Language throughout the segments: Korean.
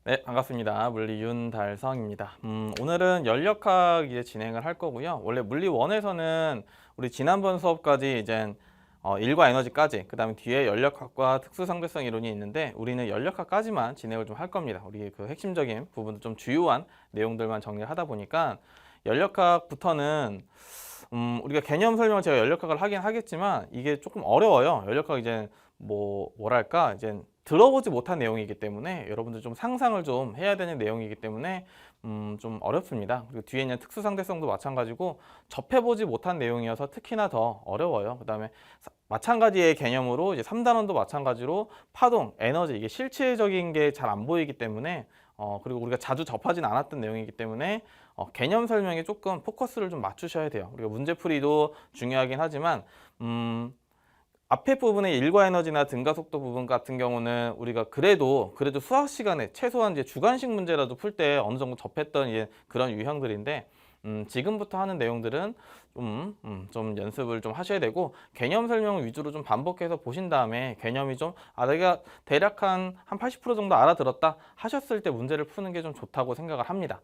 네, 반갑습니다. 물리 윤달성입니다. 오늘은 연력학 이제 진행을 할 거고요. 원래 물리 1에서는 우리 지난번 수업까지 이제 일과 에너지까지, 그 다음에 뒤에 연력학과 특수상대성 이론이 있는데 우리는 연력학까지만 진행을 좀 할 겁니다. 우리 그 핵심적인 부분, 좀 주요한 내용들만 정리를 하다 보니까 연력학부터는 우리가 개념 설명을 제가 연력학을 하긴 하겠지만 이게 조금 어려워요. 연력학 이제 뭐랄까 이제 들어보지 못한 내용이기 때문에 여러분들 좀 상상을 좀 해야 되는 내용이기 때문에 좀 어렵습니다. 그리고 뒤에 있는 특수상대성도 마찬가지고 접해보지 못한 내용이어서 특히나 더 어려워요. 그 다음에 마찬가지의 개념으로 이제 3단원도 마찬가지로 파동, 에너지 이게 실체적인 게 잘 안 보이기 때문에 그리고 우리가 자주 접하진 않았던 내용이기 때문에 개념 설명에 조금 포커스를 좀 맞추셔야 돼요. 우리가 문제풀이도 중요하긴 하지만 앞에 부분의 일과 에너지나 등가속도 부분 같은 경우는 우리가 그래도 수학 시간에 최소한 이제 주관식 문제라도 풀 때 어느 정도 접했던 이제 그런 유형들인데 지금부터 하는 내용들은 좀 연습을 좀 하셔야 되고 개념 설명 위주로 좀 반복해서 보신 다음에 개념이 좀 내가 대략 한 80% 정도 알아들었다 하셨을 때 문제를 푸는 게 좀 좋다고 생각을 합니다.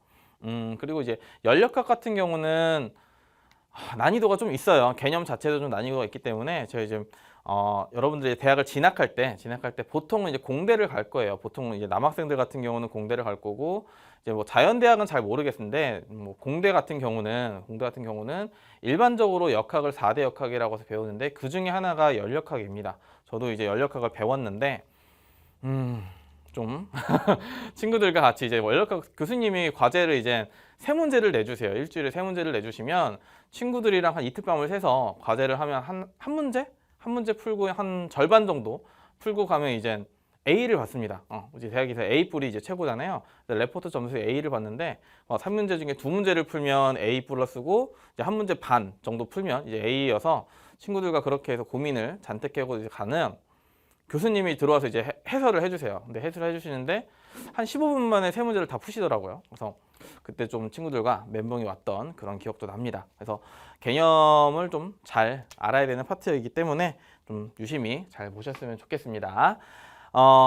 그리고 이제 연력학 같은 경우는 난이도가 좀 있어요. 개념 자체도 좀 난이도가 있기 때문에 저희 이제 여러분들이 대학을 진학할 때 보통은 이제 공대를 갈 거예요. 보통 이제 남학생들 같은 경우는 공대를 갈 거고 이제 뭐 자연대학은 잘 모르겠는데 뭐 공대 같은 경우는 일반적으로 역학을 4대 역학이라고 해서 배우는데 그 중에 하나가 연력학입니다. 저도 이제 연력학을 배웠는데 좀 친구들과 같이 이제 연력학 교수님이 과제를 이제 3문제를 내주세요. 일주일에 3문제를 내주시면 친구들이랑 한 이틀 밤을 새서 과제를 하면 한 문제 풀고 한 절반 정도 풀고 가면 이제 A를 받습니다. 이제 대학에서 A 뿔이 이제 최고잖아요. 레포트 점수에 A를 받는데 3문제 중에 2문제를 풀면 A 플러스고 이제 한 문제 반 정도 풀면 이제 A여서 친구들과 그렇게 해서 고민을 잔뜩 하고 이제 가는 교수님이 들어와서 이제 해설을 해주세요. 근데 해설을 해주시는데 한 15분 만에 3문제를 다 푸시더라고요. 그래서 그때 좀 친구들과 멘붕이 왔던 그런 기억도 납니다. 그래서 개념을 좀 잘 알아야 되는 파트이기 때문에 좀 유심히 잘 보셨으면 좋겠습니다.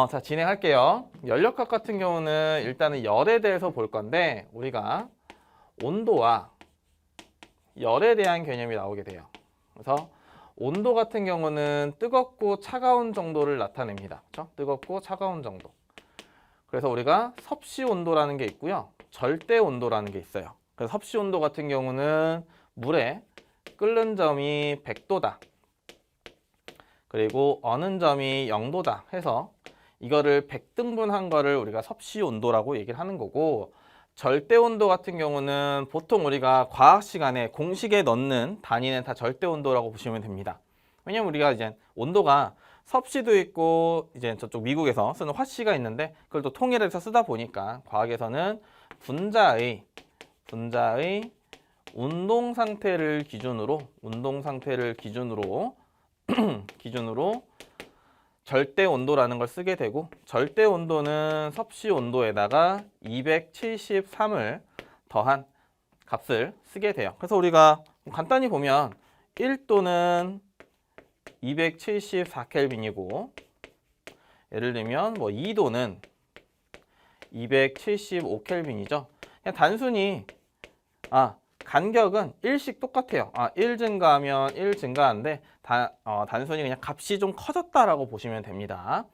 자, 진행할게요. 연력학 같은 경우는 일단은 열에 대해서 볼 건데 우리가 온도와 열에 대한 개념이 나오게 돼요. 그래서 온도 같은 경우는 뜨겁고 차가운 정도를 나타냅니다. 그렇죠? 뜨겁고 차가운 정도. 그래서 우리가 섭씨 온도라는 게 있고요. 절대 온도라는 게 있어요. 그래서 섭씨 온도 같은 경우는 물에 끓는 점이 100도다. 그리고 어는 점이 0도다 해서 이거를 100등분한 거를 우리가 섭씨 온도라고 얘기를 하는 거고 절대 온도 같은 경우는 보통 우리가 과학 시간에 공식에 넣는 단위는 다 절대 온도라고 보시면 됩니다. 왜냐면 우리가 이제 온도가 섭씨도 있고 이제 저쪽 미국에서 쓰는 화씨가 있는데 그걸 또 통일해서 쓰다 보니까 과학에서는 분자의 운동 상태를 기준으로 절대 온도라는 걸 쓰게 되고 절대 온도는 섭씨 온도에다가 273을 더한 값을 쓰게 돼요. 그래서 우리가 간단히 보면 1도는 274켈빈이고 예를 들면 뭐 2도는 275켈빈이죠. 그냥 단순히 간격은 1씩 똑같아요. 1 증가하면 1 증가하는데 단순히 그냥 값이 좀 커졌다라고 보시면 됩니다.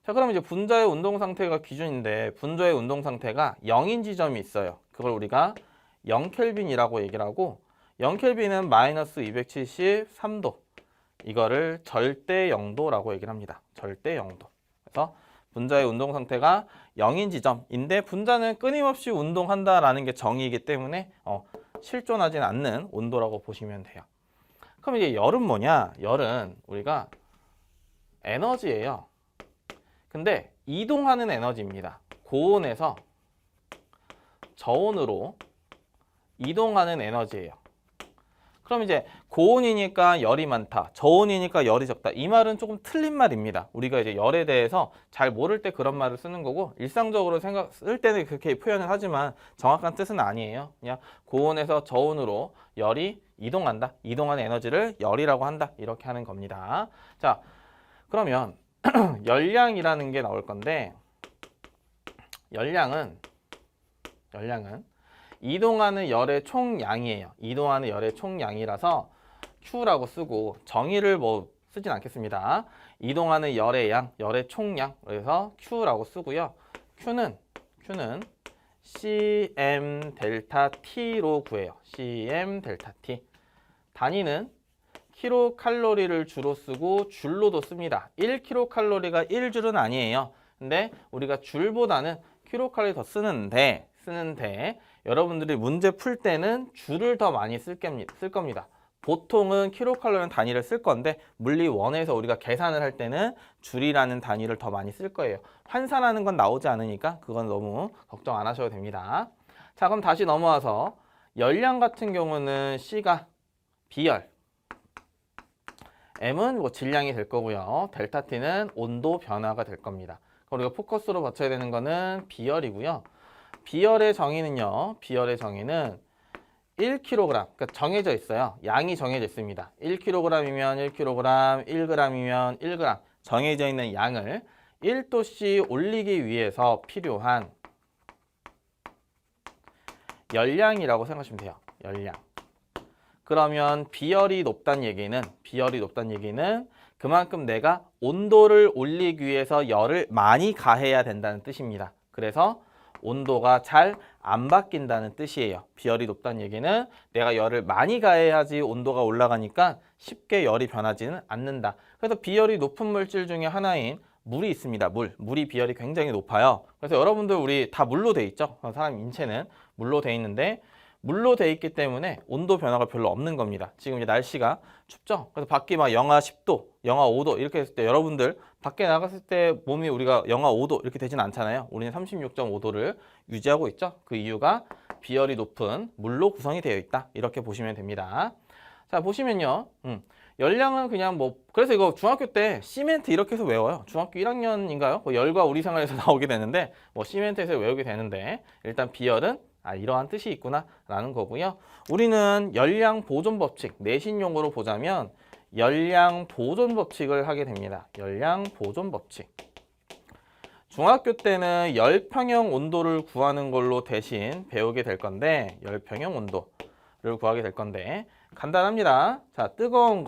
자, 그럼 이제 분자의 운동 상태가 기준인데 분자의 운동 상태가 0인 지점이 있어요. 그걸 우리가 0켈빈이라고 얘기를 하고 0켈빈은 마이너스 273도. 이거를 절대 0도라고 얘기를 합니다. 절대 0도. 그래서 분자의 운동 상태가 0인 지점인데 분자는 끊임없이 운동한다라는 게 정의이기 때문에 실존하진 않는 온도라고 보시면 돼요. 그럼 이제 열은 뭐냐? 열은 우리가 에너지예요. 근데 이동하는 에너지입니다. 고온에서 저온으로 이동하는 에너지예요. 그럼 이제 고온이니까 열이 많다, 저온이니까 열이 적다. 이 말은 조금 틀린 말입니다. 우리가 이제 열에 대해서 잘 모를 때 그런 말을 쓰는 거고 일상적으로 쓸 때는 그렇게 표현을 하지만 정확한 뜻은 아니에요. 그냥 고온에서 저온으로 열이 이동한다. 이동하는 에너지를 열이라고 한다. 이렇게 하는 겁니다. 자, 그러면 열량이라는 게 나올 건데 열량은 이동하는 열의 총량이에요. 이동하는 열의 총량이라서 Q라고 쓰고 정의를 뭐 쓰진 않겠습니다. 이동하는 열의 양, 열의 총량, 그래서 Q라고 쓰고요. Q는 cm 델타 T로 구해요. cm 델타 T. 단위는 킬로칼로리를 주로 쓰고 줄로도 씁니다. 1킬로칼로리가 1줄은 아니에요. 근데 우리가 줄보다는 킬로칼로리 더 쓰는데 여러분들이 문제 풀 때는 줄을 더 많이 쓸 겁니다. 보통은 킬로칼로리 단위를 쓸 건데 물리 1에서 우리가 계산을 할 때는 줄이라는 단위를 더 많이 쓸 거예요. 환산하는 건 나오지 않으니까 그건 너무 걱정 안 하셔도 됩니다. 자, 그럼 다시 넘어와서 열량 같은 경우는 C가 비열, M은 뭐 질량이 될 거고요. 델타 T는 온도 변화가 될 겁니다. 우리가 포커스로 맞춰야 되는 거는 비열이고요. 비열의 정의는요. 비열의 정의는 1kg, 그러니까 정해져 있어요. 양이 정해져 있습니다. 1kg이면 1kg, 1g이면 1g 정해져 있는 양을 1도씨 올리기 위해서 필요한 열량이라고 생각하시면 돼요. 열량. 그러면 비열이 높다는 얘기는 그만큼 내가 온도를 올리기 위해서 열을 많이 가해야 된다는 뜻입니다. 그래서 온도가 잘 안 바뀐다는 뜻이에요. 비열이 높다는 얘기는 내가 열을 많이 가해야지 온도가 올라가니까 쉽게 열이 변하지는 않는다. 그래서 비열이 높은 물질 중에 하나인 물이 있습니다. 물이 비열이 굉장히 높아요. 그래서 여러분들 우리 다 물로 돼 있죠. 사람 인체는 물로 돼 있는데 물로 돼 있기 때문에 온도 변화가 별로 없는 겁니다. 지금 이제 날씨가 춥죠. 그래서 밖이 막 영하 10도, 영하 5도 이렇게 했을 때 여러분들 밖에 나갔을 때 몸이 우리가 영하 5도 이렇게 되진 않잖아요. 우리는 36.5도를 유지하고 있죠. 그 이유가 비열이 높은 물로 구성이 되어 있다. 이렇게 보시면 됩니다. 자, 보시면요. 열량은 그냥 뭐 그래서 이거 중학교 때 시멘트 이렇게 해서 외워요. 중학교 1학년인가요? 뭐 열과 우리 생활에서 나오게 되는데 뭐 시멘트에서 외우게 되는데 일단 비열은 이러한 뜻이 있구나 라는 거고요. 우리는 열량 보존 법칙, 내신용어로 보자면 열량 보존 법칙을 하게 됩니다. 열량 보존 법칙. 중학교 때는 열평형 온도를 구하는 걸로 대신 배우게 될 건데 열평형 온도를 구하게 될 건데 간단합니다. 자, 뜨거운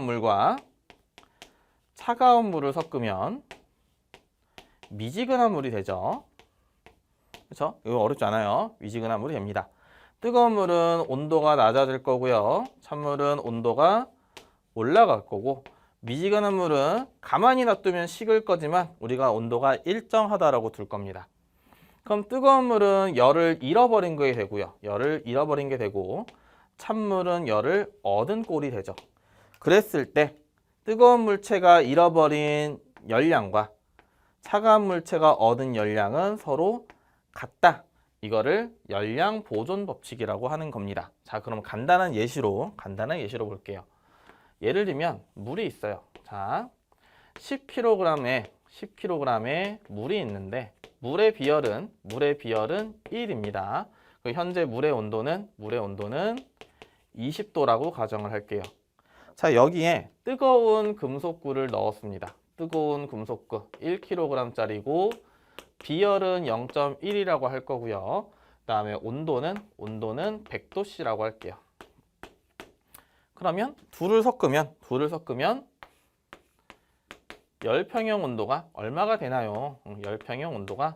물과 차가운 물을 섞으면 미지근한 물이 되죠. 그렇죠? 이거 어렵지 않아요. 미지근한 물이 됩니다. 뜨거운 물은 온도가 낮아질 거고요. 찬물은 온도가 올라갈 거고 미지근한 물은 가만히 놔두면 식을 거지만 우리가 온도가 일정하다라고 둘 겁니다. 그럼 뜨거운 물은 열을 잃어버린 게 되고요. 열을 잃어버린 게 되고 찬물은 열을 얻은 꼴이 되죠. 그랬을 때 뜨거운 물체가 잃어버린 열량과 차가운 물체가 얻은 열량은 서로 같다. 이거를 열량 보존 법칙이라고 하는 겁니다. 자, 그럼 간단한 예시로 볼게요. 예를 들면 물이 있어요. 자, 10kg에 물이 있는데 물의 비열은 1입니다. 현재 물의 온도는 20도라고 가정을 할게요. 자, 여기에 뜨거운 금속구를 넣었습니다. 뜨거운 금속구 1kg짜리고 비열은 0.1이라고 할 거고요. 그 다음에 온도는 100도씨라고 할게요. 그러면 둘을 섞으면 열평형 온도가 얼마가 되나요? 열평형 온도가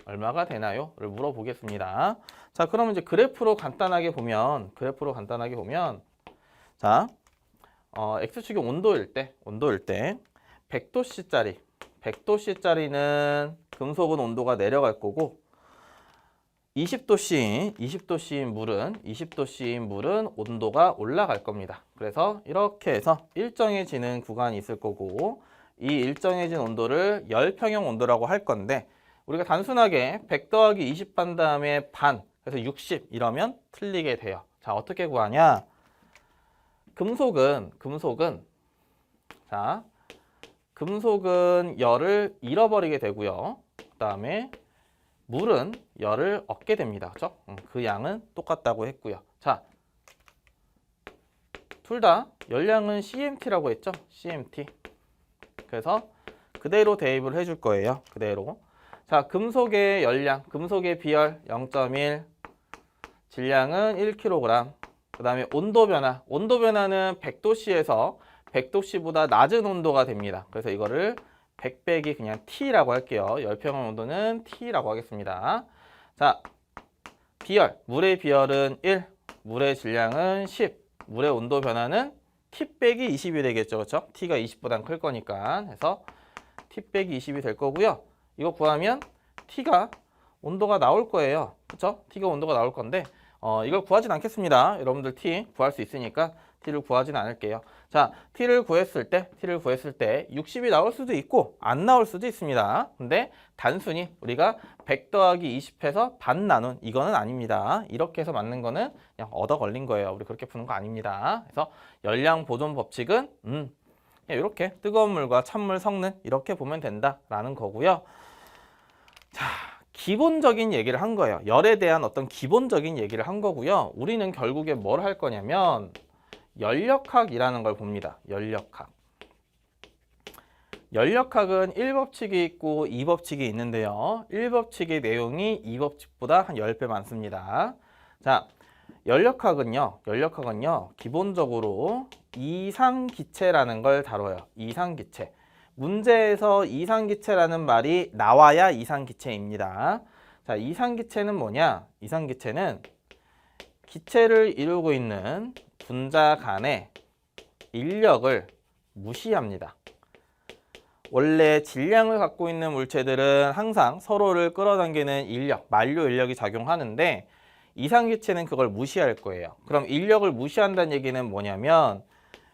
얼마가 되나요?를 물어보겠습니다. 자, 그러면 이제 그래프로 간단하게 보면 자, x축이 온도일 때 100도씨짜리는 금속은 온도가 내려갈 거고 20도씨인 물은 온도가 올라갈 겁니다. 그래서 이렇게 해서 일정해지는 구간이 있을 거고 이 일정해진 온도를 열평형 온도라고 할 건데 우리가 단순하게 100 더하기 20 한 다음에 반, 그래서 60 이러면 틀리게 돼요. 자, 어떻게 구하냐? 금속은 열을 잃어버리게 되고요. 그 다음에 물은 열을 얻게 됩니다. 그렇죠? 그 양은 똑같다고 했고요. 자, 둘 다 열량은 CMT라고 했죠? CMT. 그래서 그대로 대입을 해줄 거예요. 그대로. 자, 금속의 열량, 금속의 비열 0.1, 질량은 1kg. 그 다음에 온도 변화, 온도 변화는 100도씨에서 100도씨보다 낮은 온도가 됩니다. 그래서 이거를 100 빼기 그냥 T라고 할게요. 열평형 온도는 T라고 하겠습니다. 자, 비열, 물의 비열은 1, 물의 질량은 10, 물의 온도 변화는 T 빼기 20이 되겠죠. 그렇죠? T가 20보다 클 거니까. 해서 T 빼기 20이 될 거고요. 이거 구하면 T가 온도가 나올 거예요. 그렇죠? T가 온도가 나올 건데 이걸 구하진 않겠습니다. 여러분들 T 구할 수 있으니까 T를 구하진 않을게요. 자, T를 구했을 때 60이 나올 수도 있고 안 나올 수도 있습니다. 근데 단순히 우리가 100 더하기 20해서 반 나눈 이거는 아닙니다. 이렇게 해서 맞는 거는 그냥 얻어 걸린 거예요. 우리 그렇게 푸는 거 아닙니다. 그래서 열량 보존 법칙은 이렇게 뜨거운 물과 찬물 섞는 이렇게 보면 된다라는 거고요. 자, 기본적인 얘기를 한 거예요. 열에 대한 어떤 기본적인 얘기를 한 거고요. 우리는 결국에 뭘 할 거냐면 열역학이라는 걸 봅니다. 열역학. 열역학은 1법칙이 있고 2법칙이 있는데요. 1법칙의 내용이 2법칙보다 한 10배 많습니다. 자, 열역학은요. 기본적으로 이상기체라는 걸 다뤄요. 이상기체. 문제에서 이상기체라는 말이 나와야 이상기체입니다. 자, 이상기체는 뭐냐? 이상기체는 기체를 이루고 있는 분자 간의 인력을 무시합니다. 원래 질량을 갖고 있는 물체들은 항상 서로를 끌어당기는 인력, 만류 인력이 작용하는데 이상기체는 그걸 무시할 거예요. 그럼 인력을 무시한다는 얘기는 뭐냐면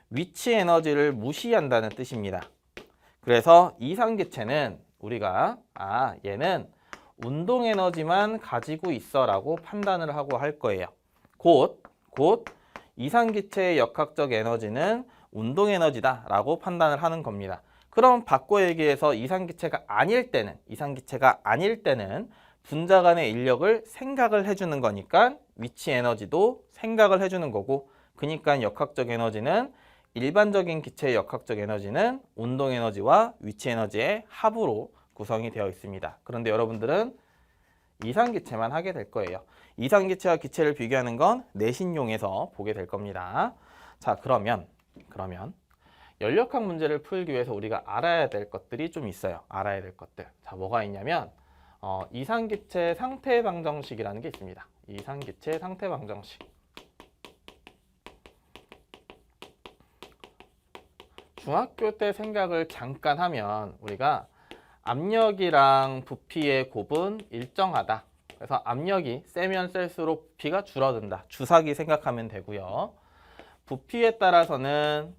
위치 에너지를 무시한다는 뜻입니다. 그래서 이상기체는 우리가 얘는 운동 에너지만 가지고 있어 라고 판단을 하고 할 거예요. 곧 이상기체의 역학적 에너지는 운동 에너지다 라고 판단을 하는 겁니다. 그럼 바꿔 얘기해서 이상기체가 아닐 때는 분자 간의 인력을 생각을 해주는 거니까 위치 에너지도 생각을 해주는 거고, 그러니까 역학적 에너지는 일반적인 기체의 역학적 에너지는 운동 에너지와 위치 에너지의 합으로 구성이 되어 있습니다. 그런데 여러분들은 이상기체만 하게 될 거예요. 이상기체와 기체를 비교하는 건 내신용에서 보게 될 겁니다. 자, 그러면 열역학 문제를 풀기 위해서 우리가 알아야 될 것들이 좀 있어요. 알아야 될 것들. 자, 뭐가 있냐면 이상기체 상태 방정식이라는 게 있습니다. 이상기체 상태 방정식. 중학교 때 생각을 잠깐 하면 우리가 압력이랑 부피의 곱은 일정하다. 그래서 압력이 세면 셀수록 부피가 줄어든다. 주사기 생각하면 되고요. 부피에 따라서는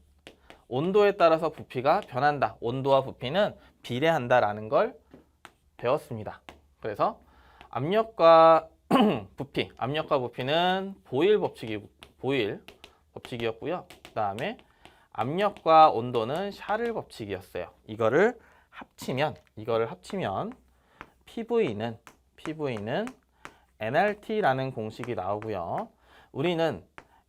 온도에 따라서 부피가 변한다. 온도와 부피는 비례한다라는 걸 배웠습니다. 그래서 압력과 부피는 보일 법칙이었고요. 그 다음에 압력과 온도는 샤를 법칙이었어요. 이거를 합치면 PV는 nRT라는 공식이 나오고요. 우리는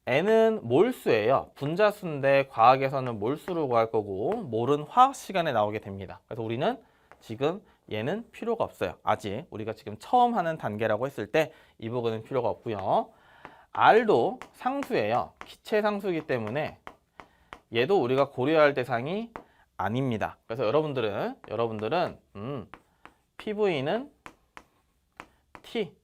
N은 몰수예요. 분자수인데 과학에서는 몰수로 구할 거고 몰은 화학 시간에 나오게 됩니다. 그래서 우리는 지금 얘는 필요가 없어요. 아직 우리가 지금 처음 하는 단계라고 했을 때 이 부분은 필요가 없고요. R도 상수예요. 기체 상수이기 때문에 얘도 우리가 고려할 대상이 아닙니다. 그래서 여러분들은 PV는 T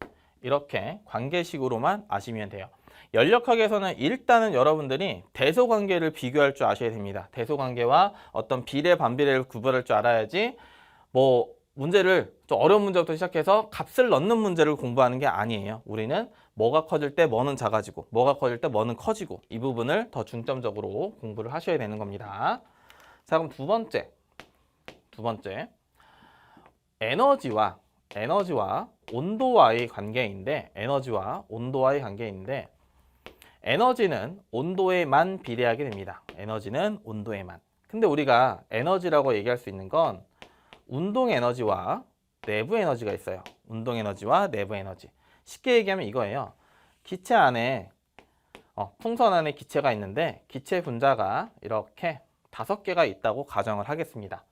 이렇게 관계식으로만 아시면 돼요. 열역학에서는 일단은 여러분들이 대소관계를 비교할 줄 아셔야 됩니다. 대소관계와 어떤 비례 반비례를 구별할 줄 알아야지 문제를 좀 어려운 문제부터 시작해서 값을 넣는 문제를 공부하는 게 아니에요. 우리는 뭐가 커질 때 뭐는 작아지고 뭐가 커질 때 뭐는 커지고 이 부분을 더 중점적으로 공부를 하셔야 되는 겁니다. 자, 그럼 두 번째 에너지와 온도와의 관계인데 에너지는 온도에만 비례하게 됩니다. 에너지는 온도에만. 근데 우리가 에너지라고 얘기할 수 있는 건 운동 에너지와 내부 에너지가 있어요. 운동 에너지와 내부 에너지. 쉽게 얘기하면 이거예요. 기체 안에 풍선 안에 기체가 있는데 기체 분자가 이렇게 5개가 있다고 가정을 하겠습니다.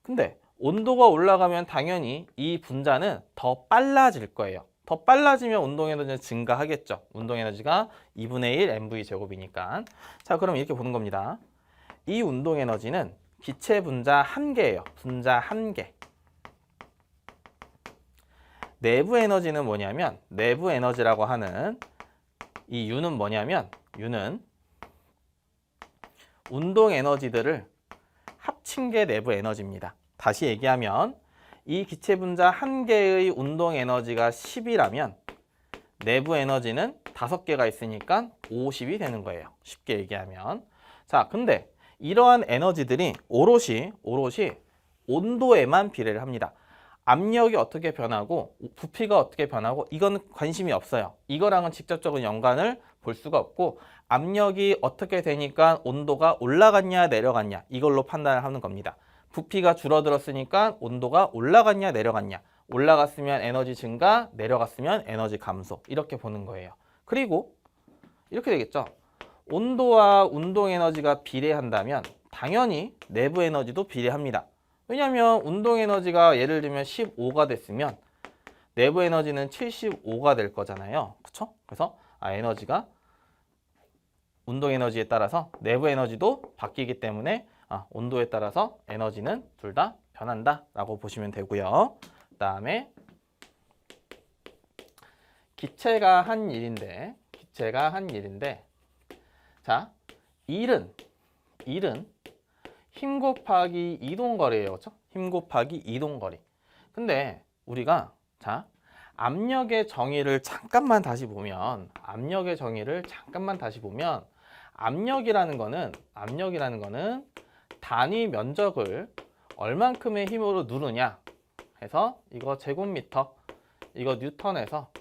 근데 온도가 올라가면 당연히 이 분자는 더 빨라질 거예요. 더 빨라지면 운동에너지는 증가하겠죠. 운동에너지가 2분의 1 mv 제곱이니까. 자, 그럼 이렇게 보는 겁니다. 이 운동에너지는 기체 분자 1개예요. 분자 1개. 내부 에너지는 뭐냐면, 내부 에너지라고 하는 이 U는 뭐냐면, U는 운동 에너지들을 합친 게 내부 에너지입니다. 다시 얘기하면 이 기체 분자 1개의 운동 에너지가 10이라면 내부 에너지는 5개가 있으니까 50이 되는 거예요. 쉽게 얘기하면. 자, 근데 이러한 에너지들이 오롯이 온도에만 비례를 합니다. 압력이 어떻게 변하고 부피가 어떻게 변하고 이건 관심이 없어요. 이거랑은 직접적인 연관을 볼 수가 없고 압력이 어떻게 되니까 온도가 올라갔냐 내려갔냐 이걸로 판단을 하는 겁니다. 부피가 줄어들었으니까 온도가 올라갔냐 내려갔냐, 올라갔으면 에너지 증가, 내려갔으면 에너지 감소, 이렇게 보는 거예요. 그리고 이렇게 되겠죠. 온도와 운동 에너지가 비례한다면 당연히 내부 에너지도 비례합니다. 왜냐하면 운동 에너지가 예를 들면 15가 됐으면 내부 에너지는 75가 될 거잖아요. 그렇죠? 그래서 에너지가 운동 에너지에 따라서 내부 에너지도 바뀌기 때문에 온도에 따라서 에너지는 둘 다 변한다 라고 보시면 되고요. 그 다음에 기체가 한 일인데 자, 일은 힘 곱하기 이동거리예요. 그렇죠? 힘 곱하기 이동거리. 근데 우리가 자, 압력의 정의를 잠깐만 다시 보면 압력이라는 거는 단위 면적을 얼만큼의 힘으로 누르냐 해서 이거 제곱미터, 이거 뉴턴에서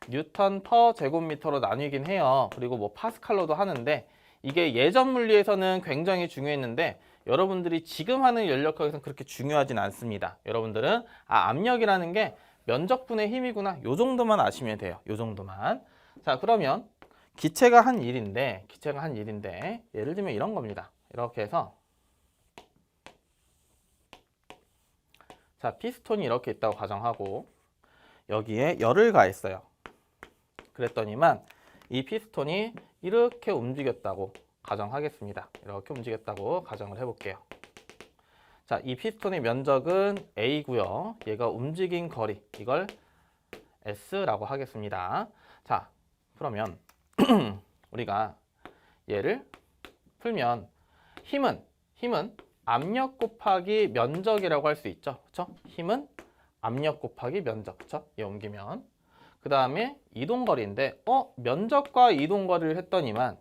뉴턴 퍼 제곱미터로 나뉘긴 해요. 그리고 뭐 파스칼로도 하는데 이게 예전 물리에서는 굉장히 중요했는데 여러분들이 지금 하는 연력학에서는 그렇게 중요하진 않습니다. 여러분들은 압력이라는 게 면적분의 힘이구나, 요 정도만 아시면 돼요. 요 정도만. 자, 그러면 기체가 한 일인데 예를 들면 이런 겁니다. 이렇게 해서 자, 피스톤이 이렇게 있다고 가정하고 여기에 열을 가했어요. 그랬더니만 이 피스톤이 이렇게 움직였다고 가정하겠습니다. 이렇게 움직였다고 가정을 해볼게요. 자, 이 피스톤의 면적은 A고요. 얘가 움직인 거리, 이걸 S라고 하겠습니다. 자, 그러면 우리가 얘를 풀면 힘은 압력 곱하기 면적이라고 할 수 있죠. 그렇죠? 힘은 압력 곱하기 면적. 그렇죠? 얘 옮기면. 그 다음에 이동거리인데 면적과 이동거리를 했더니만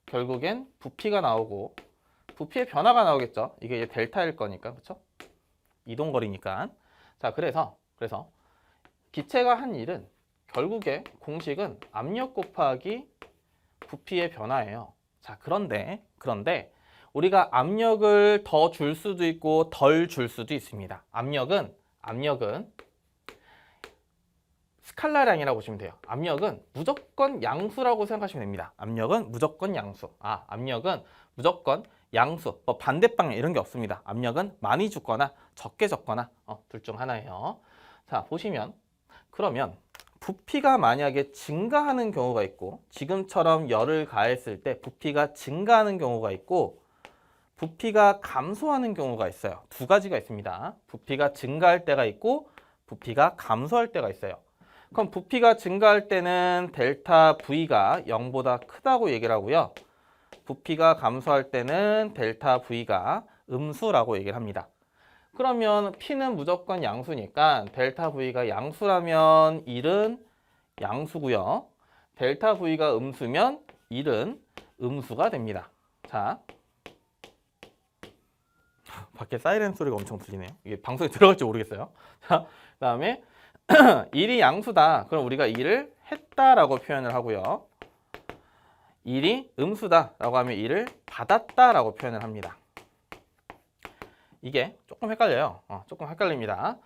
결국엔 부피가 나오고 부피의 변화가 나오겠죠. 이게 이제 델타일 거니까. 그렇죠? 이동거리니까. 자, 그래서 기체가 한 일은 결국에 공식은 압력 곱하기 부피의 변화예요. 자, 그런데 우리가 압력을 더 줄 수도 있고 덜 줄 수도 있습니다. 압력은 스칼라량이라고 보시면 돼요. 압력은 무조건 양수라고 생각하시면 됩니다. 압력은 무조건 양수. 압력은 무조건 양수. 뭐 반대 방향 이런 게 없습니다. 압력은 많이 줬거나 적게 줬거나 둘 중 하나예요. 자, 보시면 그러면 부피가 만약에 증가하는 경우가 있고 지금처럼 열을 가했을 때 부피가 증가하는 경우가 있고 부피가 감소하는 경우가 있어요. 두 가지가 있습니다. 부피가 증가할 때가 있고 부피가 감소할 때가 있어요. 그럼 부피가 증가할 때는 델타 V가 0보다 크다고 얘기를 하고요. 부피가 감소할 때는 델타 V가 음수라고 얘기를 합니다. 그러면 P는 무조건 양수니까 델타 V가 양수라면 1은 양수고요. 델타 V가 음수면 1은 음수가 됩니다. 자, 밖에 사이렌 소리가 엄청 들리네요. 이게 방송에 들어갈지 모르겠어요. 자, 그 다음에 1이 양수다. 그럼 우리가 2를 했다라고 표현을 하고요. 1이 음수다라고 하면 2를 받았다라고 표현을 합니다. 이게 조금 헷갈려요. 조금 헷갈립니다.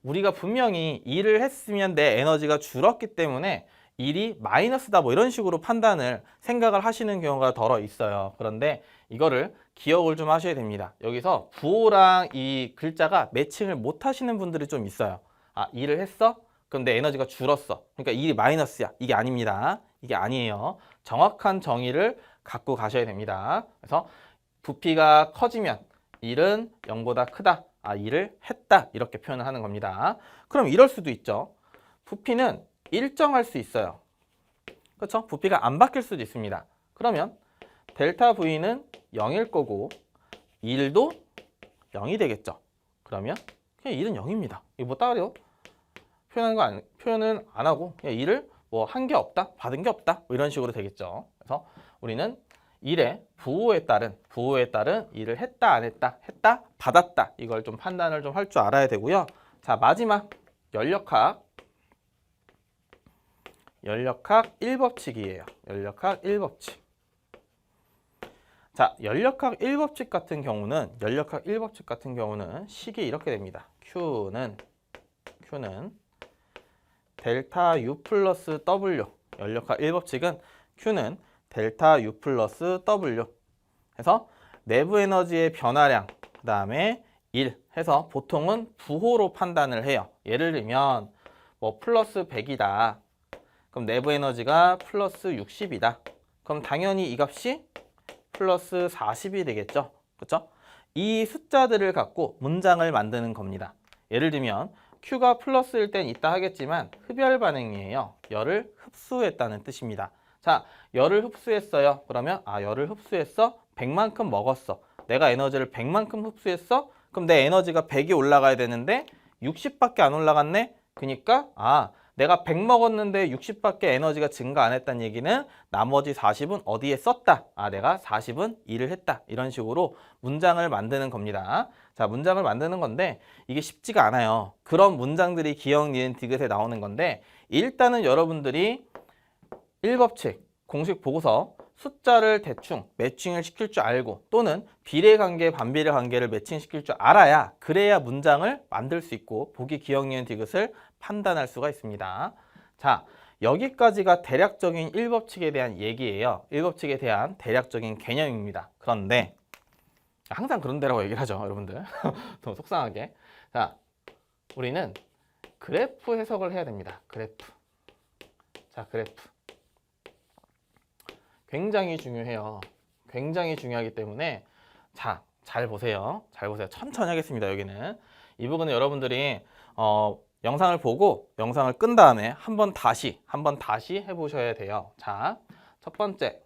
우리가 분명히 2를 했으면 내 에너지가 줄었기 때문에 1이 마이너스다 뭐 이런 식으로 생각을 하시는 경우가 덜어 있어요. 그런데 이거를 기억을 좀 하셔야 됩니다. 여기서 부호랑 이 글자가 매칭을 못 하시는 분들이 좀 있어요. 아, 일을 했어? 그럼 내 에너지가 줄었어. 그러니까 일이 마이너스야. 이게 아닙니다. 이게 아니에요. 정확한 정의를 갖고 가셔야 됩니다. 그래서 부피가 커지면 일은 0보다 크다. 아, 일을 했다. 이렇게 표현을 하는 겁니다. 그럼 이럴 수도 있죠. 부피는 일정할 수 있어요. 그렇죠? 부피가 안 바뀔 수도 있습니다. 그러면 델타 V는 0일 거고 일도 0이 되겠죠. 그러면 그냥 일은 0입니다. 이거 뭐 따로 표현은 안 하고 그냥 일을 뭐 한 게 없다, 받은 게 없다 뭐 이런 식으로 되겠죠. 그래서 우리는 일의 부호에 따른 일을 했다, 안 했다, 했다, 받았다 이걸 좀 판단을 좀 할 줄 알아야 되고요. 자, 마지막 연력학 1법칙이에요. 연력학 1법칙. 자, 연력학 1법칙 같은 경우는 식이 이렇게 됩니다. Q는 델타 U 플러스 W. 연력학 1법칙은 Q는 델타 U 플러스 W 해서 내부 에너지의 변화량 그 다음에 1 해서 보통은 부호로 판단을 해요. 예를 들면 뭐 플러스 100이다. 그럼 내부 에너지가 플러스 60이다. 그럼 당연히 이 값이 플러스 40이 되겠죠. 그렇죠? 이 숫자들을 갖고 문장을 만드는 겁니다. 예를 들면 Q가 플러스일 땐 있다 하겠지만 흡열 반응이에요. 열을 흡수했다는 뜻입니다. 자, 열을 흡수했어요. 그러면 열을 흡수했어? 100만큼 먹었어. 내가 에너지를 100만큼 흡수했어? 그럼 내 에너지가 100이 올라가야 되는데 60밖에 안 올라갔네? 그러니까 내가 100 먹었는데 60밖에 에너지가 증가 안 했다는 얘기는 나머지 40은 어디에 썼다? 내가 40은 일을 했다. 이런 식으로 문장을 만드는 겁니다. 자, 문장을 만드는 건데 이게 쉽지가 않아요. 그런 문장들이 기억, 니은, 디귿에 나오는 건데 일단은 여러분들이 1법칙, 공식 보고서 숫자를 대충 매칭을 시킬 줄 알고 또는 비례관계, 반비례 관계를 매칭시킬 줄 알아야 그래야 문장을 만들 수 있고 보기, 기억, 니은, 디귿을 판단할 수가 있습니다. 자, 여기까지가 대략적인 1법칙에 대한 얘기예요. 1법칙에 대한 대략적인 개념입니다. 그런데 항상 그런 데라고 얘기를 하죠, 여러분들. 더 속상하게. 자, 우리는 그래프 해석을 해야 됩니다. 그래프. 자, 그래프. 굉장히 중요해요. 굉장히 중요하기 때문에 자, 잘 보세요. 잘 보세요. 천천히 하겠습니다. 여기는. 이 부분은 여러분들이 영상을 보고 영상을 끈 다음에 한 번 다시 해보셔야 돼요. 자, 첫 번째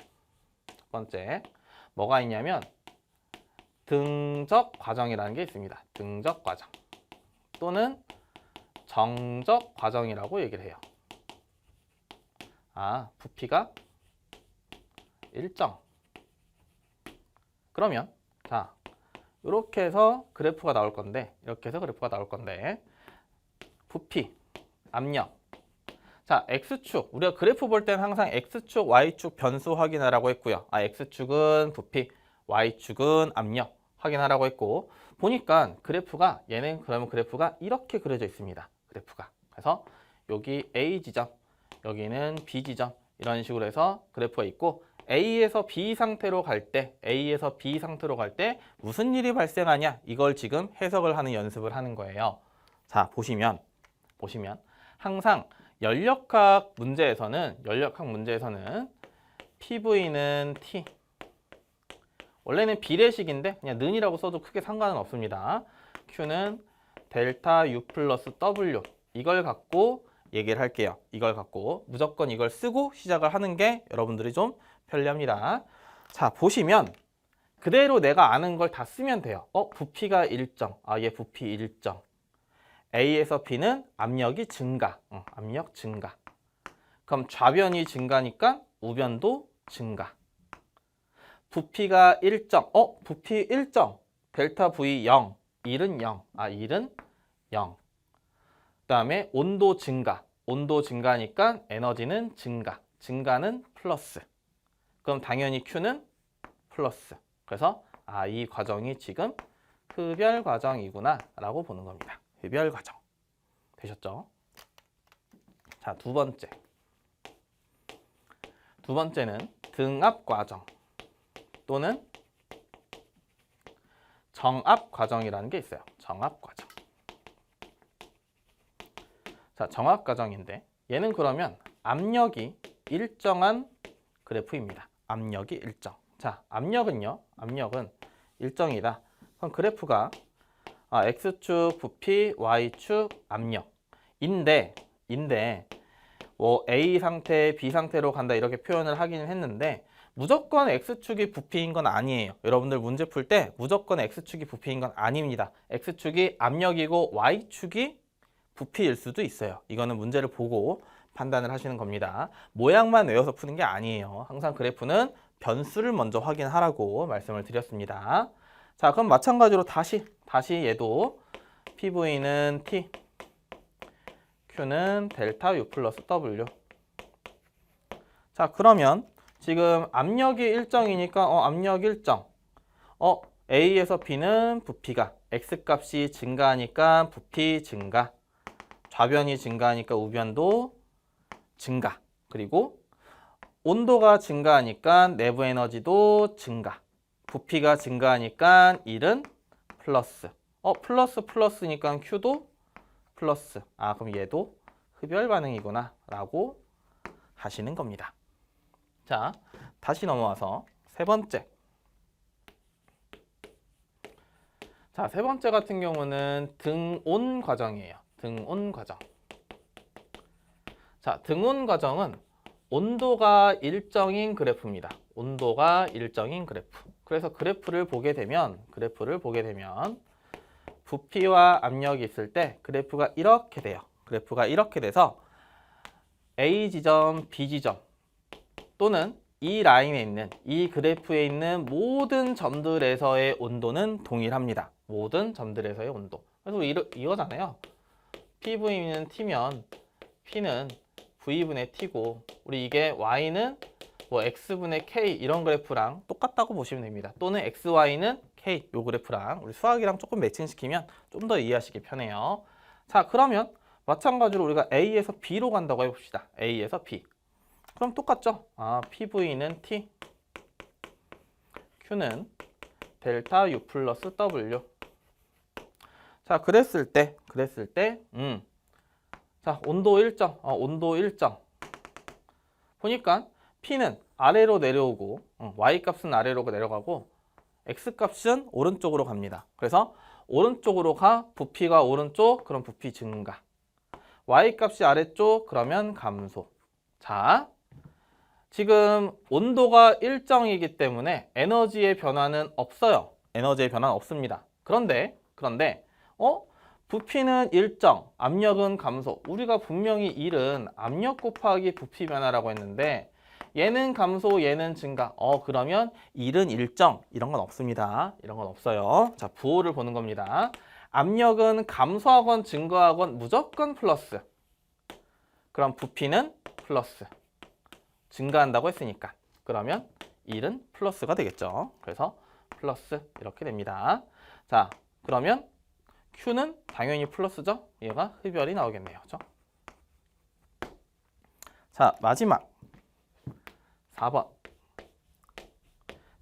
뭐가 있냐면 등적 과정이라는 게 있습니다. 등적 과정 또는 정적 과정이라고 얘기를 해요. 부피가 일정. 그러면 자, 이렇게 해서 그래프가 나올 건데 부피, 압력. 자, X축. 우리가 그래프 볼 때는 항상 X축, Y축 변수 확인하라고 했고요. X축은 부피, Y축은 압력 확인하라고 했고 보니까 그래프가 그러면 그래프가 이렇게 그려져 있습니다. 그래프가. 그래서 여기 A 지점, 여기는 B 지점 이런 식으로 해서 그래프가 있고 A에서 B 상태로 갈 때 무슨 일이 발생하냐 이걸 지금 해석을 하는 연습을 하는 거예요. 자, 보시면 항상 연력학 문제에서는 PV는 T 원래는 비례식인데 그냥 는이라고 써도 크게 상관은 없습니다. Q는 델타 U 플러스 W 이걸 갖고 얘기를 할게요. 이걸 갖고 무조건 이걸 쓰고 시작을 하는 게 여러분들이 좀 편리합니다. 자, 보시면 그대로 내가 아는 걸 다 쓰면 돼요. 부피가 일정. 얘 부피 일정. A에서 B는 압력이 증가. 압력 증가. 그럼 좌변이 증가니까 우변도 증가. 부피가 일정. 부피 일정. 델타 V 0. 1은 0. 1은 0. 그 다음에 온도 증가. 온도 증가니까 에너지는 증가. 증가는 플러스. 그럼 당연히 Q는 플러스. 그래서 이 과정이 지금 흡열 과정이구나 라고 보는 겁니다. 흡열 과정. 되셨죠? 자, 두 번째는 등압 과정 또는 정압 과정이라는 게 있어요. 정압 과정. 자, 정압 과정인데 얘는 그러면 압력이 일정한 그래프입니다. 압력이 일정. 자, 압력은요. 압력은 일정이다. 그럼 그래프가 X축 부피, Y축 압력인데 뭐 A 상태, B 상태로 간다 이렇게 표현을 하기는 했는데 무조건 X축이 부피인 건 아니에요. 여러분들 문제 풀 때 무조건 X축이 부피인 건 아닙니다. X축이 압력이고 Y축이 부피일 수도 있어요. 이거는 문제를 보고 판단을 하시는 겁니다. 모양만 외워서 푸는 게 아니에요. 항상 그래프는 변수를 먼저 확인하라고 말씀을 드렸습니다. 자, 그럼 마찬가지로 다시 얘도 PV는 T, Q는 델타 U 플러스 W. 자, 그러면 지금 압력이 일정이니까 압력 일정. A에서 B는 부피가 X값이 증가하니까 부피 증가. 좌변이 증가하니까 우변도 증가. 그리고 온도가 증가하니까 내부 에너지도 증가. 부피가 증가하니까 1은 플러스. 플러스니까 Q도 플러스. 그럼 얘도 흡열 반응이구나 라고 하시는 겁니다. 자, 다시 넘어와서 세 번째. 자, 세 번째 같은 경우는 등온 과정이에요. 등온 과정. 자, 등온 과정은 온도가 일정인 그래프입니다. 온도가 일정인 그래프. 그래서 그래프를 보게 되면 부피와 압력이 있을 때 그래프가 이렇게 돼요. 그래프가 이렇게 돼서 A 지점, B 지점 또는 이 라인에 있는 이 그래프에 있는 모든 점들에서의 온도는 동일합니다. 모든 점들에서의 온도. 그래서 이거잖아요. PV는 T면 P는 V분의 T고 우리 이게 Y는 뭐 X분의 K 이런 그래프랑 똑같다고 보시면 됩니다. 또는 XY는 K 요 그래프랑 우리 수학이랑 조금 매칭시키면 좀 더 이해하시기 편해요. 자, 그러면 마찬가지로 우리가 A에서 B로 간다고 해봅시다. A에서 B. 그럼 똑같죠? PV는 T, Q는 델타 U 플러스 W. 자, 그랬을 때 자, 온도 일정, 온도 일정. 보니까 P는 아래로 내려오고, Y 값은 아래로 내려가고, X 값은 오른쪽으로 갑니다. 그래서 오른쪽으로 가, 부피가 오른쪽, 그럼 부피 증가. Y 값이 아래쪽, 그러면 감소. 자, 지금 온도가 일정이기 때문에 에너지의 변화는 없어요. 에너지의 변화는 없습니다. 그런데, 부피는 일정, 압력은 감소. 우리가 분명히 1은 압력 곱하기 부피 변화라고 했는데 얘는 감소, 얘는 증가. 그러면 1은 일정. 이런 건 없습니다. 이런 건 없어요. 자, 부호를 보는 겁니다. 압력은 감소하건 증가하건 무조건 플러스. 그럼 부피는 플러스. 증가한다고 했으니까. 그러면 1은 플러스가 되겠죠. 그래서 플러스 이렇게 됩니다. 자, 그러면 Q는 당연히 플러스죠. 얘가 흡열이 나오겠네요. 그렇죠? 자, 마지막 4번.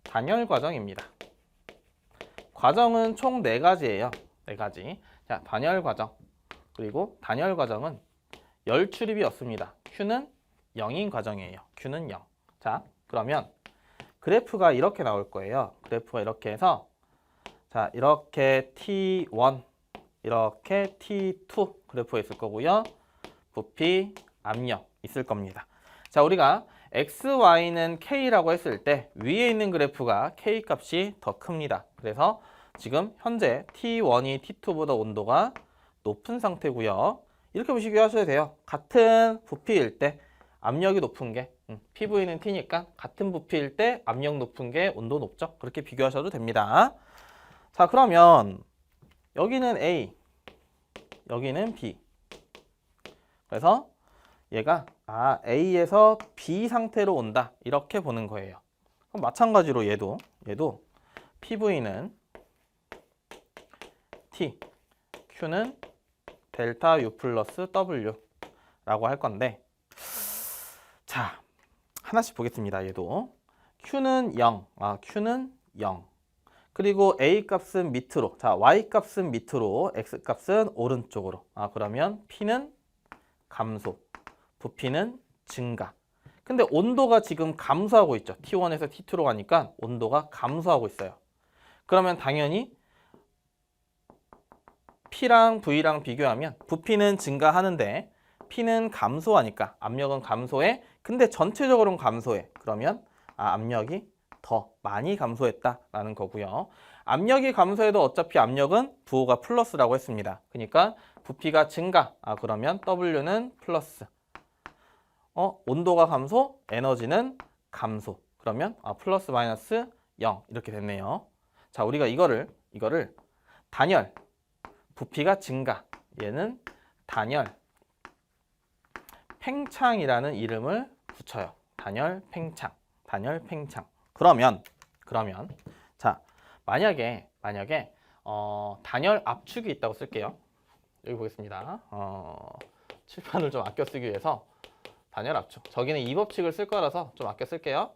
단열 과정입니다. 과정은 총 4가지예요. 4가지. 자, 단열 과정. 그리고 단열 과정은 열 출입이 없습니다. Q는 0인 과정이에요. Q는 0. 자, 그러면 그래프가 이렇게 나올 거예요. 그래프가 이렇게 해서 자, 이렇게 T1 이렇게 T2 그래프가 있을 거고요. 부피, 압력 있을 겁니다. 자, 우리가 X, Y는 K라고 했을 때 위에 있는 그래프가 K 값이 더 큽니다. 그래서 지금 현재 T1이 T2보다 온도가 높은 상태고요. 이렇게 보시기 하셔야 돼요. 같은 부피일 때 압력이 높은 게 PV는 T니까 같은 부피일 때 압력 높은 게 온도 높죠. 그렇게 비교하셔도 됩니다. 자, 그러면 여기는 A, 여기는 B. 그래서 얘가 A에서 B 상태로 온다. 이렇게 보는 거예요. 그럼 마찬가지로 얘도 PV는 T, Q는 델타 U 플러스 W 라고 할 건데 자, 하나씩 보겠습니다. 얘도 Q는 0, Q는 0. 그리고 A 값은 밑으로, 자 Y 값은 밑으로, X 값은 오른쪽으로. 그러면 P는 감소, 부피는 증가. 근데 온도가 지금 감소하고 있죠. T1에서 T2로 가니까 온도가 감소하고 있어요. 그러면 당연히 P랑 V랑 비교하면 부피는 증가하는데 P는 감소하니까 압력은 감소해. 근데 전체적으로는 감소해. 그러면 압력이 더 많이 감소했다라는 거고요. 압력이 감소해도 어차피 압력은 부호가 플러스라고 했습니다. 그러니까 부피가 증가. 그러면 W는 플러스. 온도가 감소, 에너지는 감소. 그러면 플러스 마이너스 0 이렇게 됐네요. 자, 우리가 이거를 단열, 부피가 증가. 얘는 단열 팽창이라는 이름을 붙여요. 단열 팽창. 단열 팽창. 그러면 자, 만약에 단열 압축이 있다고 쓸게요. 여기 보겠습니다. 칠판을 좀 아껴 쓰기 위해서 단열 압축. 저기는 이 법칙을 쓸 거라서 좀 아껴 쓸게요.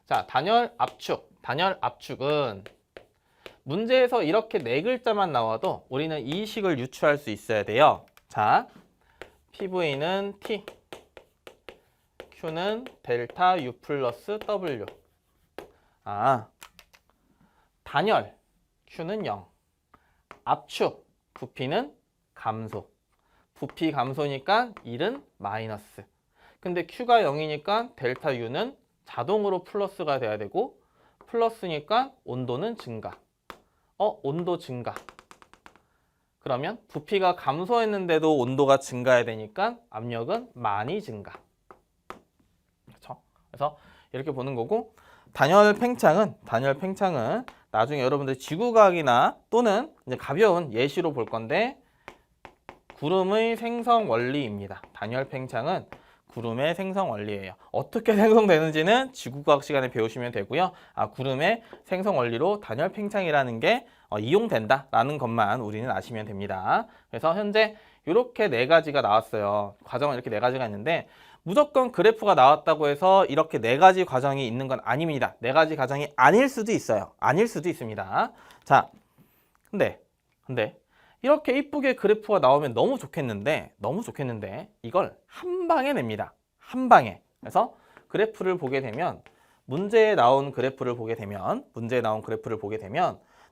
자, 단열 압축. 단열 압축은 문제에서 이렇게 네 글자만 나와도 우리는 이 식을 유추할 수 있어야 돼요. 자, PV는 T, Q는 델타 U 플러스 W. 단열, Q는 0. 압축, 부피는 감소. 부피 감소니까 1은 마이너스. 근데 Q가 0이니까 델타 U는 자동으로 플러스가 돼야 되고 플러스니까 온도는 증가. 온도 증가. 그러면 부피가 감소했는데도 온도가 증가해야 되니까 압력은 많이 증가. 그렇죠? 그래서 이렇게 보는 거고 단열 팽창은 나중에 여러분들 지구과학이나 또는 이제 가벼운 예시로 볼 건데 구름의 생성 원리입니다. 단열 팽창은 구름의 생성 원리예요. 어떻게 생성되는지는 지구과학 시간에 배우시면 되고요. 구름의 생성 원리로 단열 팽창이라는 게 이용된다라는 것만 우리는 아시면 됩니다. 그래서 현재 이렇게 네 가지가 나왔어요. 과정은 이렇게 네 가지가 있는데 무조건 그래프가 나왔다고 해서 이렇게 네 가지 과정이 있는 건 아닙니다. 네 가지 과정이 아닐 수도 있어요. 아닐 수도 있습니다. 자, 근데 이렇게 이쁘게 그래프가 나오면 너무 좋겠는데 이걸 한 방에 냅니다. 한 방에. 그래서 그래프를 보게 되면 문제에 나온 그래프를 보게 되면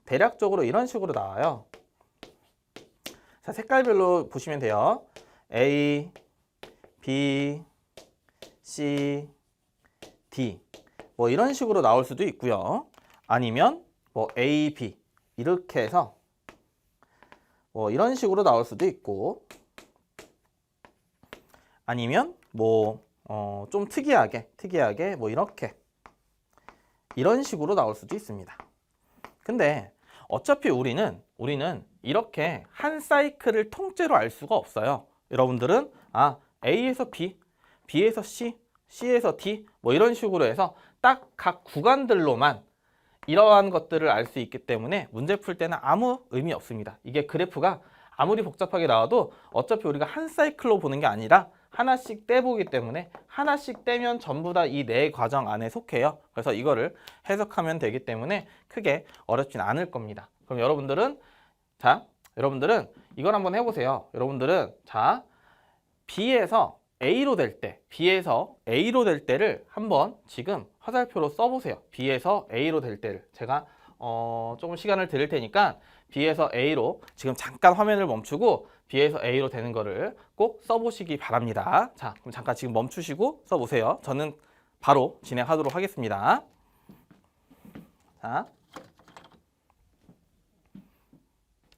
대략적으로 이런 식으로 나와요. 자, 색깔별로 보시면 돼요. A, B, C, D 뭐 이런 식으로 나올 수도 있고요. 아니면 뭐 A, B 이렇게 해서 뭐 이런 식으로 나올 수도 있고 아니면 뭐 좀 특이하게 뭐 이런 식으로 나올 수도 있습니다. 근데 어차피 우리는 이렇게 한 사이클을 통째로 알 수가 없어요. 여러분들은 A에서 B, B에서 C, C에서 D 뭐 이런 식으로 해서 딱 각 구간들로만 이러한 것들을 알 수 있기 때문에 문제 풀 때는 아무 의미 없습니다. 이게 그래프가 아무리 복잡하게 나와도 어차피 우리가 한 사이클로 보는 게 아니라 하나씩 떼보기 때문에 하나씩 떼면 전부 다 이 네 과정 안에 속해요. 그래서 이거를 해석하면 되기 때문에 크게 어렵진 않을 겁니다. 그럼 여러분들은 이걸 한번 해보세요. 여러분들은 B에서 A로 될 때를 한번 지금 화살표로 써보세요. B에서 A로 될 때를 제가 조금 시간을 드릴 테니까 B에서 A로 지금 잠깐 화면을 멈추고 B에서 A로 되는 거를 꼭 써보시기 바랍니다. 자, 그럼 잠깐 지금 멈추시고 써보세요. 저는 바로 진행하도록 하겠습니다. 자,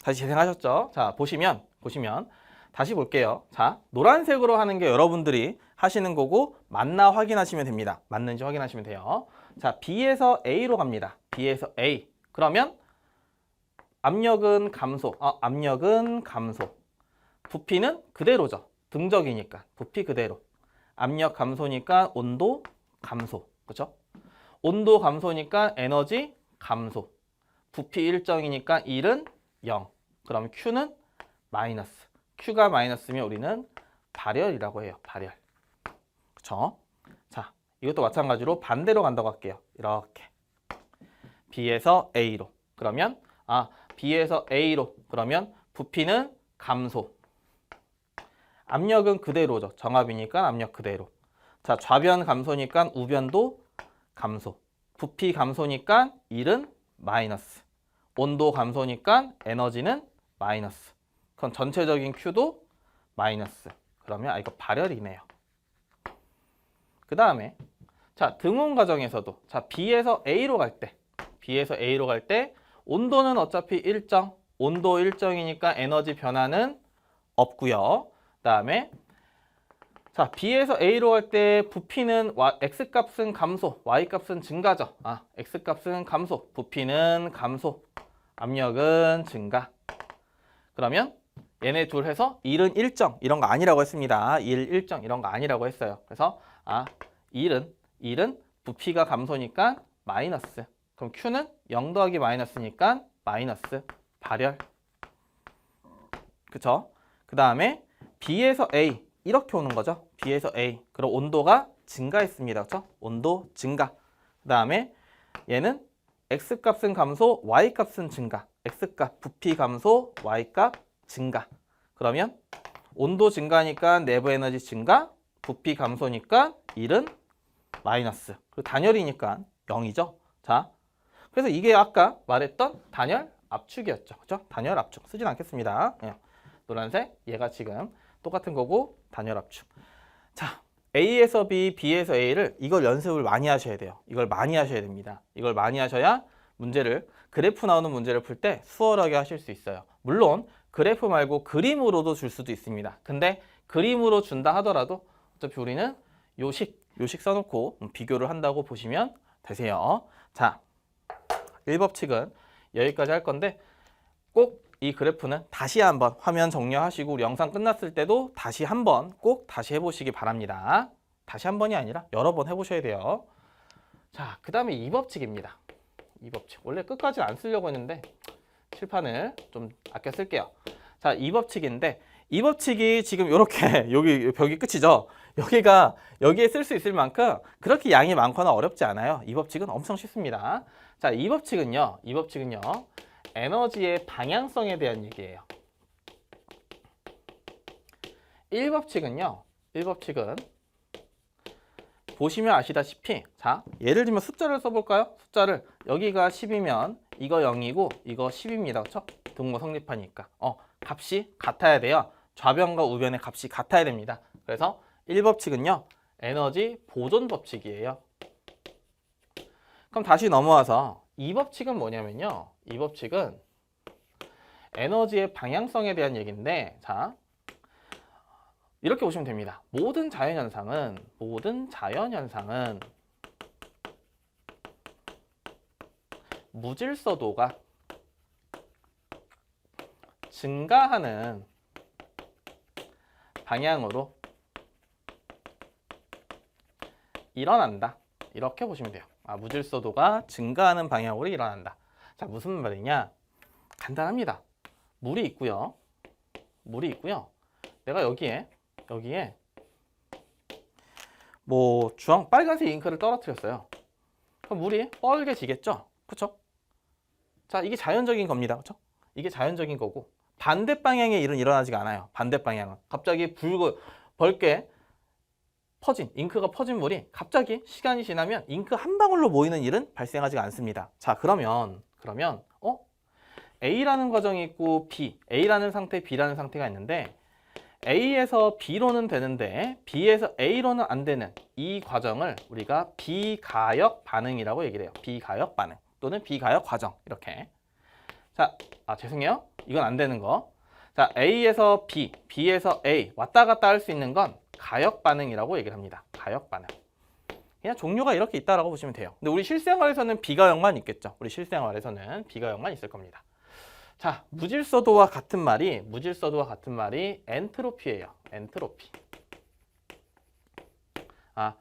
다시 재생하셨죠? 자, 보시면 다시 볼게요. 자, 노란색으로 하는 게 여러분들이 하시는 거고 맞나 확인하시면 됩니다. 맞는지 확인하시면 돼요. 자, B에서 A로 갑니다. B에서 A. 그러면 압력은 감소. 부피는 그대로죠. 등적이니까. 부피 그대로. 압력 감소니까 온도 감소. 그렇죠? 온도 감소니까 에너지 감소. 부피 일정이니까 1은 0. 그럼 Q는 마이너스. Q가 마이너스면 우리는 발열이라고 해요. 발열. 그렇죠? 이것도 마찬가지로 반대로 간다고 할게요. 이렇게 B에서 A로. 그러면 B에서 A로 그러면 부피는 감소. 압력은 그대로죠. 정압이니까 압력 그대로. 자, 좌변 감소니까 우변도 감소. 부피 감소니까 1은 마이너스. 온도 감소니까 에너지는 마이너스. 그럼 전체적인 Q도 마이너스. 그러면 이거 발열이네요. 그 다음에 자, 등온 과정에서도 자, B에서 A로 갈 때 온도는 어차피 일정. 온도 일정이니까 에너지 변화는 없고요. 그 다음에 자, B에서 A로 갈 때 부피는 X값은 감소, Y값은 증가죠. X값은 감소, 부피는 감소, 압력은 증가. 그러면 얘네 둘 해서 1은 일정 이런 거 아니라고 했습니다. 1 일정 이런 거 아니라고 했어요. 그래서 1은 부피가 감소니까 마이너스. 그럼 Q는 0 더하기 마이너스니까 마이너스 발열. 그쵸? 그 다음에 B에서 A 이렇게 오는 거죠. B에서 A. 그럼 온도가 증가했습니다. 그렇죠? 온도 증가. 그 다음에 얘는 X값은 감소, Y값은 증가. X값 부피 감소, Y값 증가. 그러면 온도 증가니까 내부 에너지 증가, 부피 감소니까 1은 마이너스. 그리고 단열이니까 0이죠. 자, 그래서 이게 아까 말했던 단열 압축이었죠. 그렇죠? 단열 압축. 쓰진 않겠습니다. 노란색 얘가 지금 똑같은 거고 단열 압축. 자, A에서 B, B에서 A를 이걸 연습을 많이 하셔야 돼요. 이걸 많이 하셔야 됩니다. 이걸 많이 하셔야 문제를 그래프 나오는 문제를 풀 때 수월하게 하실 수 있어요. 물론 그래프 말고 그림으로도 줄 수도 있습니다. 근데 그림으로 준다 하더라도 어차피 우리는 요식 써놓고 비교를 한다고 보시면 되세요. 자, 1법칙은 여기까지 할 건데 꼭 이 그래프는 다시 한번 화면 정리하시고 우리 영상 끝났을 때도 다시 한번 꼭 다시 해보시기 바랍니다. 다시 한 번이 아니라 여러 번 해보셔야 돼요. 자, 그 다음에 2법칙입니다. 2법칙. 원래 끝까지 안 쓰려고 했는데 칠판을 좀 아껴 쓸게요. 자, 2법칙인데 이 법칙이 지금 이렇게 여기 벽이 끝이죠. 여기에 쓸 수 있을 만큼 그렇게 양이 많거나 어렵지 않아요. 이 법칙은 엄청 쉽습니다. 자, 이 법칙은요. 에너지의 방향성에 대한 얘기예요. 1법칙은 보시면 아시다시피 자, 예를 들면 숫자를 써볼까요? 숫자를 여기가 10이면 이거 0이고 이거 10입니다. 그렇죠? 등호 성립하니까 값이 같아야 돼요. 좌변과 우변의 값이 같아야 됩니다. 그래서 1법칙은요. 에너지 보존 법칙이에요. 그럼 다시 넘어와서 2법칙은 뭐냐면요. 2법칙은 에너지의 방향성에 대한 얘기인데 자, 이렇게 보시면 됩니다. 모든 자연현상은 무질서도가 증가하는 방향으로 일어난다. 이렇게 보시면 돼요. 무질서도가 증가하는 방향으로 일어난다. 자, 무슨 말이냐? 간단합니다. 물이 있고요. 내가 여기에 뭐 빨간색 잉크를 떨어뜨렸어요. 그럼 물이 뻘개지겠죠? 그렇죠? 자, 이게 자연적인 겁니다. 그렇죠? 이게 자연적인 거고 반대 방향의 일은 일어나지가 않아요. 반대 방향은 갑자기 벌게 퍼진 잉크가 퍼진 물이 갑자기 시간이 지나면 잉크 한 방울로 모이는 일은 발생하지 않습니다. 자, 그러면 A라는 과정이 있고 A라는 상태, B라는 상태가 있는데 A에서 B로는 되는데 B에서 A로는 안 되는 이 과정을 우리가 비가역 반응이라고 얘기를 해요. 비가역 반응 또는 비가역 과정 이렇게. 자, 죄송해요. 이건 안 되는 거. 자, A에서 B, B에서 A 왔다 갔다 할 수 있는 건 가역 반응이라고 얘기를 합니다. 가역 반응. 그냥 종류가 이렇게 있다라고 보시면 돼요. 근데 우리 실생활에서는 비가역만 있겠죠. 우리 실생활에서는 비가역만 있을 겁니다. 자, 무질서도와 같은 말이 엔트로피예요. 엔트로피.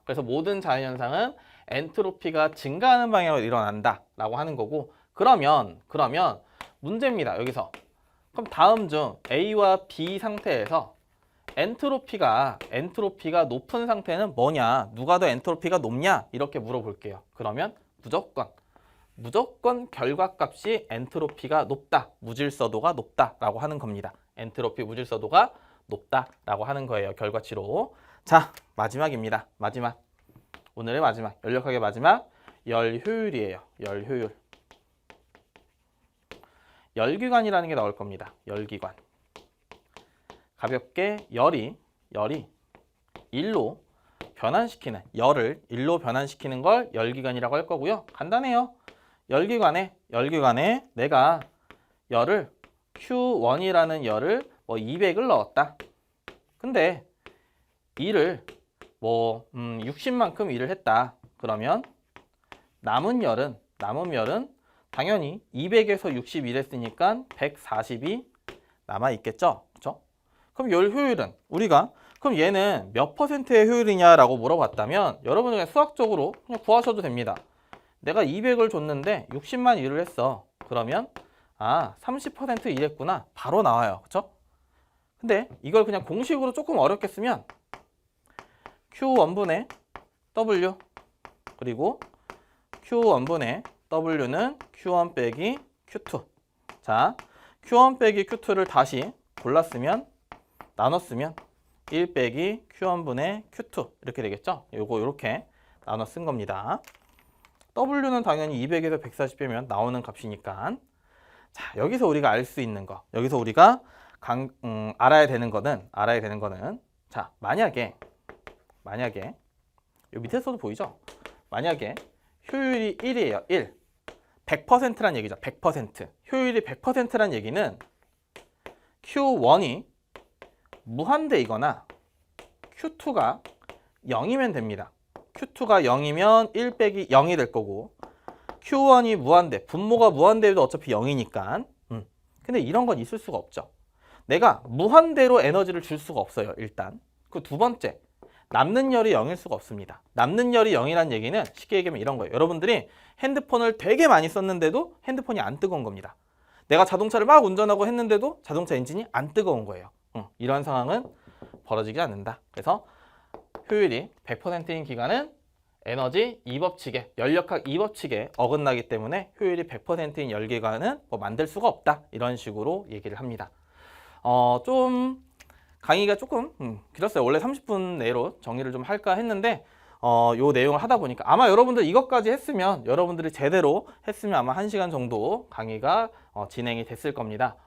그래서 모든 자연현상은 엔트로피가 증가하는 방향으로 일어난다라고 하는 거고 그러면 문제입니다. 여기서. 그럼 다음 중 A와 B 상태에서 엔트로피가 높은 상태는 뭐냐? 누가 더 엔트로피가 높냐? 이렇게 물어볼게요. 그러면 무조건 무조건 결과값이 엔트로피가 높다, 무질서도가 높다라고 하는 겁니다. 엔트로피 무질서도가 높다라고 하는 거예요. 결과치로. 자, 마지막입니다. 마지막. 오늘의 마지막, 열역학의 마지막, 열 효율이에요. 열 효율. 열기관이라는 게 나올 겁니다. 열기관. 가볍게 열이 일로 변환시키는, 열을 일로 변환시키는 걸 열기관이라고 할 거고요. 간단해요. 열기관에 내가 열을 Q1이라는 열을 200을 넣었다. 근데 일을 60만큼 일을 했다. 그러면 남은 열은 당연히 200에서 60 일했으니까 140이 남아 있겠죠. 그렇죠? 그럼 열 효율은 그럼 얘는 몇 %의 효율이냐라고 물어봤다면 여러분은 그냥 수학적으로 그냥 구하셔도 됩니다. 내가 200을 줬는데 60만 일을 했어. 그러면 30% 일했구나. 바로 나와요. 그렇죠? 근데 이걸 그냥 공식으로 조금 어렵게 쓰면 Q1분의 W 그리고 Q1분의 W는 Q1 빼기 Q2. 자, Q1 빼기 Q2를 다시 골랐으면 나눴으면 1 빼기 Q1분의 Q2 이렇게 되겠죠? 요거 이렇게 나눠 쓴 겁니다. W는 당연히 200에서 140 빼면 나오는 값이니까. 자, 여기서 우리가 알 수 있는 거, 여기서 우리가 알아야 되는 거는 자, 만약에 요 밑에서도 보이죠? 만약에 효율이 1이에요. 1. 100%란 얘기죠. 100%. 효율이 100%란 얘기는 Q1이 무한대이거나 Q2가 0이면 됩니다. Q2가 0이면 1 빼기 0이 될 거고 Q1이 무한대, 분모가 무한대도 어차피 0이니까 근데 이런 건 있을 수가 없죠. 내가 무한대로 에너지를 줄 수가 없어요. 일단. 그 두 번째, 남는 열이 0일 수가 없습니다. 남는 열이 0이란 얘기는 쉽게 얘기하면 이런 거예요. 여러분들이 핸드폰을 되게 많이 썼는데도 핸드폰이 안 뜨거운 겁니다. 내가 자동차를 막 운전하고 했는데도 자동차 엔진이 안 뜨거운 거예요. 이러한 상황은 벌어지지 않는다. 그래서 효율이 100%인 기간은 에너지 2법칙에, 열역학 2법칙에 어긋나기 때문에 효율이 100%인 열기관은 만들 수가 없다. 이런 식으로 얘기를 합니다. 좀 강의가 조금 길었어요. 원래 30분 내로 정리를 좀 할까 했는데 요 내용을 하다 보니까 아마 여러분들 이것까지 했으면 여러분들이 제대로 했으면 아마 1시간 정도 강의가 진행이 됐을 겁니다.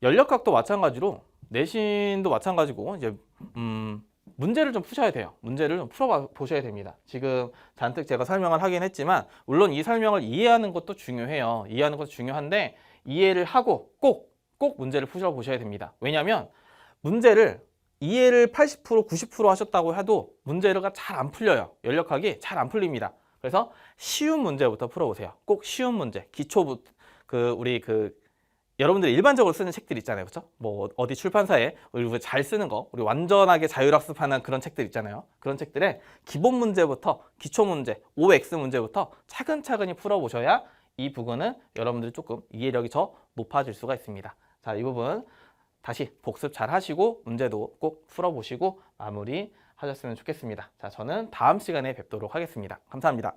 열역학도 마찬가지로 내신도 마찬가지고 이제 문제를 좀 푸셔야 돼요. 문제를 좀 풀어보셔야 됩니다. 지금 잔뜩 제가 설명을 하긴 했지만 물론 이 설명을 이해하는 것도 중요해요. 이해하는 것도 중요한데 이해를 하고 꼭 문제를 풀어보셔야 됩니다. 왜냐하면 문제를 이해를 80% 90% 하셨다고 해도 문제가 잘 안 풀려요. 열역학이 잘 안 풀립니다. 그래서 쉬운 문제부터 풀어보세요. 꼭 쉬운 문제, 기초부터 여러분들이 일반적으로 쓰는 책들 있잖아요. 그렇죠? 뭐 어디 출판사에 우리 잘 쓰는 거, 우리 완전하게 자율학습하는 그런 책들 있잖아요. 그런 책들의 기본 문제부터 기초 문제, OX 문제부터 차근차근히 풀어보셔야 이 부분은 여러분들이 조금 이해력이 더 높아질 수가 있습니다. 자, 이 부분 다시 복습 잘 하시고 문제도 꼭 풀어보시고 마무리 하셨으면 좋겠습니다. 자, 저는 다음 시간에 뵙도록 하겠습니다. 감사합니다.